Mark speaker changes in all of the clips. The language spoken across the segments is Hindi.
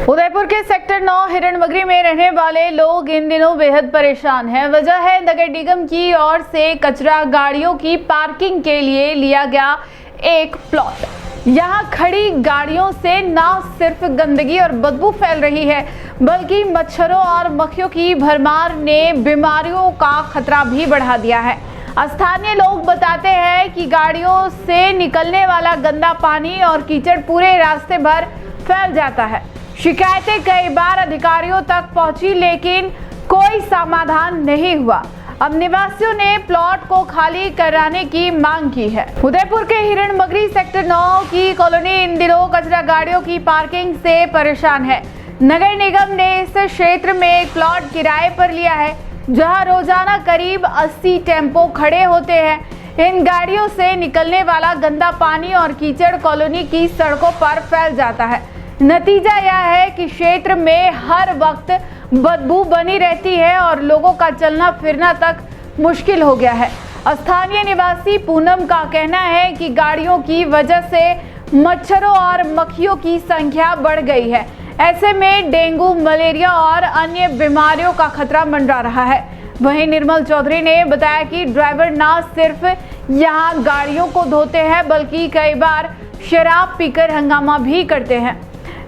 Speaker 1: उदयपुर के सेक्टर 9 हिरणमगरी में रहने वाले लोग इन दिनों बेहद परेशान हैं। वजह है नगर निगम की ओर से कचरा गाड़ियों की पार्किंग के लिए लिया गया एक प्लॉट। यहां खड़ी गाड़ियों से न सिर्फ गंदगी और बदबू फैल रही है, बल्कि मच्छरों और मक्खियों की भरमार ने बीमारियों का खतरा भी बढ़ा दिया है। स्थानीय लोग बताते हैं कि गाड़ियों से निकलने वाला गंदा पानी और कीचड़ पूरे रास्ते भर फैल जाता है। शिकायतें कई बार अधिकारियों तक पहुंची, लेकिन कोई समाधान नहीं हुआ। अब निवासियों ने प्लॉट को खाली कराने की मांग की है। उदयपुर के हिरणमगरी सेक्टर 9 की कॉलोनी इन दिनों कचरा गाड़ियों की पार्किंग से परेशान है। नगर निगम ने इस क्षेत्र में एक प्लॉट किराए पर लिया है, जहां रोजाना करीब 80 टेम्पो खड़े होते हैं। इन गाड़ियों से निकलने वाला गंदा पानी और कीचड़ कॉलोनी की सड़कों पर फैल जाता है। नतीजा यह है कि क्षेत्र में हर वक्त बदबू बनी रहती है और लोगों का चलना फिरना तक मुश्किल हो गया है। स्थानीय निवासी पूनम का कहना है कि गाड़ियों की वजह से मच्छरों और मक्खियों की संख्या बढ़ गई है। ऐसे में डेंगू, मलेरिया और अन्य बीमारियों का खतरा मंडरा रहा है। वहीं निर्मल चौधरी ने बताया कि ड्राइवर न सिर्फ यहां गाड़ियों को धोते हैं, बल्कि कई बार शराब पीकर हंगामा भी करते हैं।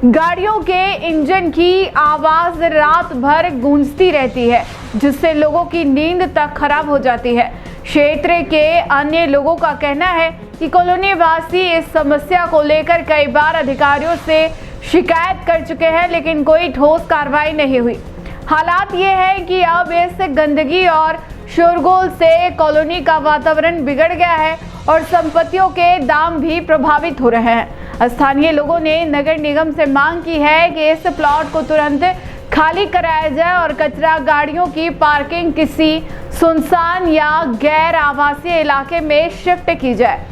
Speaker 1: गाड़ियों के इंजन की आवाज रात भर गूंजती रहती है, जिससे लोगों की नींद तक खराब हो जाती है। क्षेत्र के अन्य लोगों का कहना है कि कॉलोनी वासी इस समस्या को लेकर कई बार अधिकारियों से शिकायत कर चुके हैं, लेकिन कोई ठोस कार्रवाई नहीं हुई। हालात ये है कि अब इस गंदगी और शोरगुल से कॉलोनी का वातावरण बिगड़ गया है और संपत्तियों के दाम भी प्रभावित हो रहे हैं। स्थानीय लोगों ने नगर निगम से मांग की है कि इस प्लॉट को तुरंत खाली कराया जाए और कचरा गाड़ियों की पार्किंग किसी सुनसान या गैर आवासीय इलाके में शिफ्ट की जाए।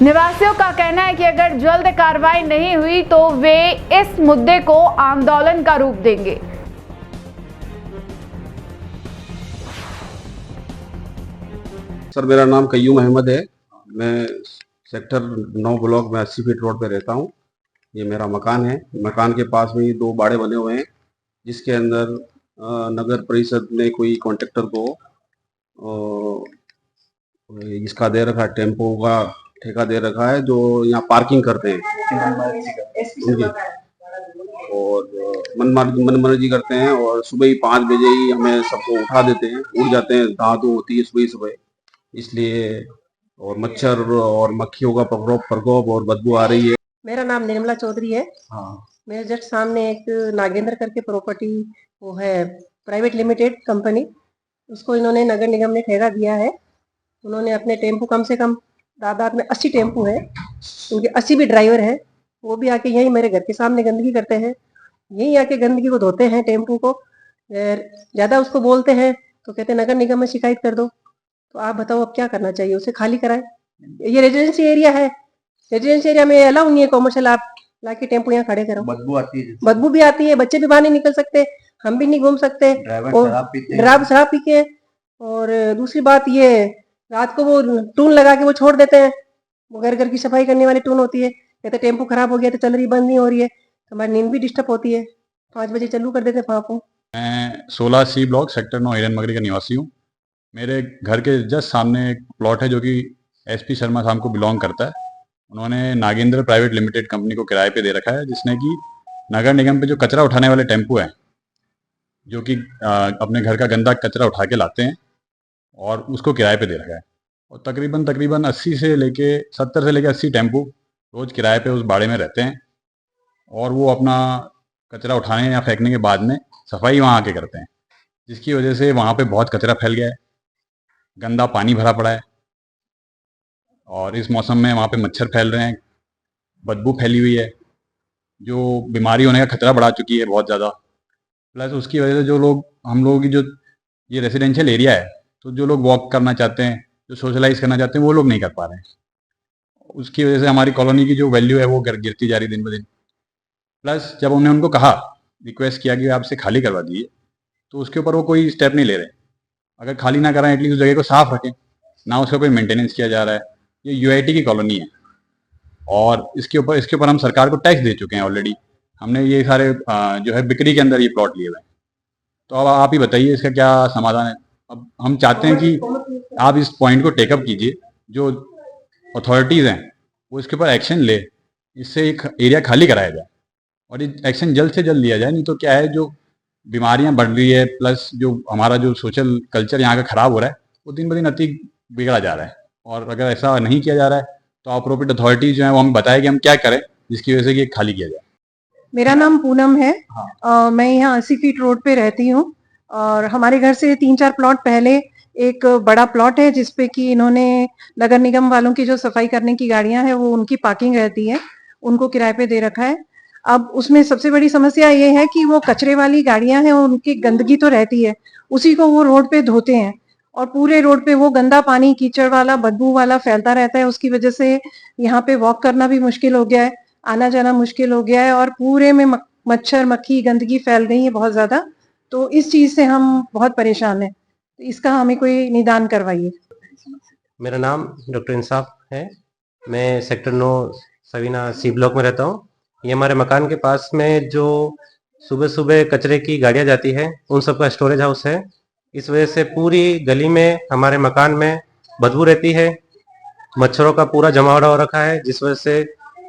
Speaker 1: निवासियों का कहना है कि अगर जल्द कार्रवाई नहीं हुई तो वे इस मुद्दे को आंदोलन का रूप देंगे।
Speaker 2: सर, मेरा नाम कय्यूम अहमद है। मैं सेक्टर 9 ब्लॉक में 80 फीट रोड पे रहता हूँ। ये मेरा मकान है। मकान के पास में ही 2 बाड़े बने हुए हैं, जिसके अंदर नगर परिषद ने कोई कॉन्ट्रैक्टर को इसका दे रखा है, टेम्पो का ठेका दे रखा है, जो यहाँ पार्किंग करते हैं और मनमर्जी करते हैं। और सुबह ही 5 बजे ही हमें सबको उठा देते हैं, उठ जाते हैं, दांत होती है सुबह। इसलिए और मच्छर और मक्खियों का प्रकोप और बदबू आ रही है।
Speaker 3: मेरा नाम निर्मला चौधरी है।
Speaker 2: हाँ,
Speaker 3: मेरे जस्ट सामने एक नागेंद्र करके प्रॉपर्टी वो है, प्राइवेट लिमिटेड कंपनी, उसको इन्होंने नगर निगम ने ठेका दिया है। उन्होंने अपने टेम्पो कम से कम तादाद में 80 टेम्पो है, उनके 80 भी ड्राइवर है। वो भी आके यहीं मेरे घर के सामने गंदगी करते हैं, यहीं आके गंदगी को धोते हैं टेम्पो को। ज़्यादा उसको बोलते हैं तो कहते हैं नगर निगम में शिकायत कर दो। तो आप बताओ अब क्या करना चाहिए? उसे खाली कराए। ये रेजिडेंसी एरिया है, रेजिडेंसी एरिया में अलाउ नहीं है कॉमर्शियल आप लाके टेम्पो यहाँ खड़े करो।
Speaker 2: बदबू आती है,
Speaker 3: बदबू भी आती है, बच्चे भी बाहर नहीं निकल सकते, हम भी नहीं घूम सकते, ड्राइवर शराब पी के। और दूसरी बात ये, रात को वो टून लगा के वो छोड़ देते हैं, वो घर घर की सफाई करने वाली टून होती है। कहते टेम्पो खराब हो गया तो चल रही, बंद नहीं हो रही है, तो हमारी नींद भी डिस्टर्ब होती है। 5 बजे चालू कर देते पापू।
Speaker 4: मैं 16C ब्लॉक सेक्टर 9 हिरणमगरी का निवासी हूँ। मेरे घर के जस्ट सामने एक प्लॉट है जो कि SP शर्मा साहब को बिलोंग करता है। उन्होंने नागेंद्र प्राइवेट लिमिटेड कंपनी को किराए पे दे रखा है, जिसने कि नगर निगम पे जो कचरा उठाने वाले टेम्पो हैं, जो कि अपने घर का गंदा कचरा उठा के लाते हैं, और उसको किराए पे दे रखा है। और तकरीबन 80 से लेके 70 से लेके 80 टेम्पो रोज़ किराए पे उस बाड़े में रहते हैं, और वो अपना कचरा उठाने या फेंकने के बाद में सफाई वहाँ आके करते हैं, जिसकी वजह से वहाँ पे बहुत कचरा फैल गया है, गंदा पानी भरा पड़ा है, और इस मौसम में वहाँ पे मच्छर फैल रहे हैं, बदबू फैली हुई है, जो बीमारी होने का खतरा बढ़ा चुकी है बहुत ज़्यादा। प्लस उसकी वजह से जो लोग, हम लोगों की जो ये रेजिडेंशियल एरिया है, तो जो लोग वॉक करना चाहते हैं, जो सोशलाइज करना चाहते हैं, वो लोग नहीं कर पा रहे हैं। उसकी वजह से हमारी कॉलोनी की जो वैल्यू है वो गिरती जा रही दिन ब दिन। प्लस जब हमने उनको कहा, रिक्वेस्ट किया कि आप इसे खाली करवा दीजिए, तो उसके ऊपर वो कोई स्टेप नहीं ले रहे। अगर खाली ना कराएं, एटलीस्ट उस जगह को साफ रखें, ना उसका कोई मेंटेनेंस किया जा रहा है। ये UIT की कॉलोनी है, और इसके ऊपर हम सरकार को टैक्स दे चुके हैं ऑलरेडी। हमने ये सारे जो है बिक्री के अंदर ये प्लॉट लिए हुए हैं। तो अब आप ही बताइए इसका क्या समाधान है। अब हम चाहते हैं कि आप इस पॉइंट को टेकअप कीजिए, जो अथॉरिटीज़ हैं वो इसके ऊपर एक्शन ले, इससे एक एरिया खाली कराया जाए और ये एक्शन जल्द से जल्द लिया जाए। नहीं तो क्या है, जो बीमारियां बढ़ रही है प्लस जो हमारा जो सोशल कल्चर यहाँ का ख़राब हो रहा है वो दिन ब दिन अति बिगड़ा जा रहा है। और अगर ऐसा नहीं किया जा रहा है तो अप्रोप्रिएट अथॉरिटीज़ जो है वो हमें बताए कि हम क्या करें जिसकी वजह से ये खाली किया जाए।
Speaker 3: मेरा नाम पूनम है। मैं यहाँ 80 फीट रोड पे रहती हूँ और हमारे घर से 3-4 प्लॉट पहले एक बड़ा प्लॉट है जिसपे कि इन्होंने नगर निगम वालों की जो सफाई करने की गाड़ियां हैं वो उनकी पार्किंग रहती है, उनको किराए पे दे रखा है। अब उसमें सबसे बड़ी समस्या ये है कि वो कचरे वाली गाड़ियां हैं, उनकी गंदगी तो रहती है, उसी को वो रोड पे धोते हैं और पूरे रोड पे वो गंदा पानी कीचड़ वाला बदबू वाला फैलता रहता है। उसकी वजह से यहाँ पे वॉक करना भी मुश्किल हो गया है, आना जाना मुश्किल हो गया है और पूरे में मच्छर मक्खी गंदगी फैल गई है बहुत ज्यादा। तो इस चीज से हम बहुत परेशान हैं, तो इसका हमें कोई निदान करवाइए।
Speaker 5: मेरा नाम डॉक्टर इंसाफ है। मैं सेक्टर 9 सवीना सी ब्लॉक में रहता हूँ। ये हमारे मकान के पास में जो सुबह सुबह कचरे की गाड़ियाँ जाती है उन सब का स्टोरेज हाउस है। इस वजह से पूरी गली में हमारे मकान में बदबू रहती है, मच्छरों का पूरा जमावड़ा हो रखा है, जिस वजह से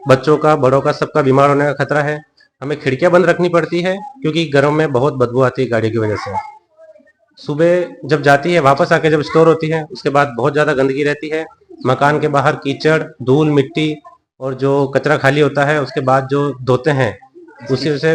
Speaker 5: बच्चों का बड़ों का सबका बीमार होने का खतरा है। हमें खिड़कियां बंद रखनी पड़ती है क्योंकि घरों में बहुत बदबू आती है गाड़ी की वजह से। सुबह जब जाती है वापस आके जब स्टोर होती है उसके बाद बहुत ज़्यादा गंदगी रहती है। मकान के बाहर कीचड़ धूल मिट्टी और जो कचरा खाली होता है उसके बाद जो धोते हैं उसी से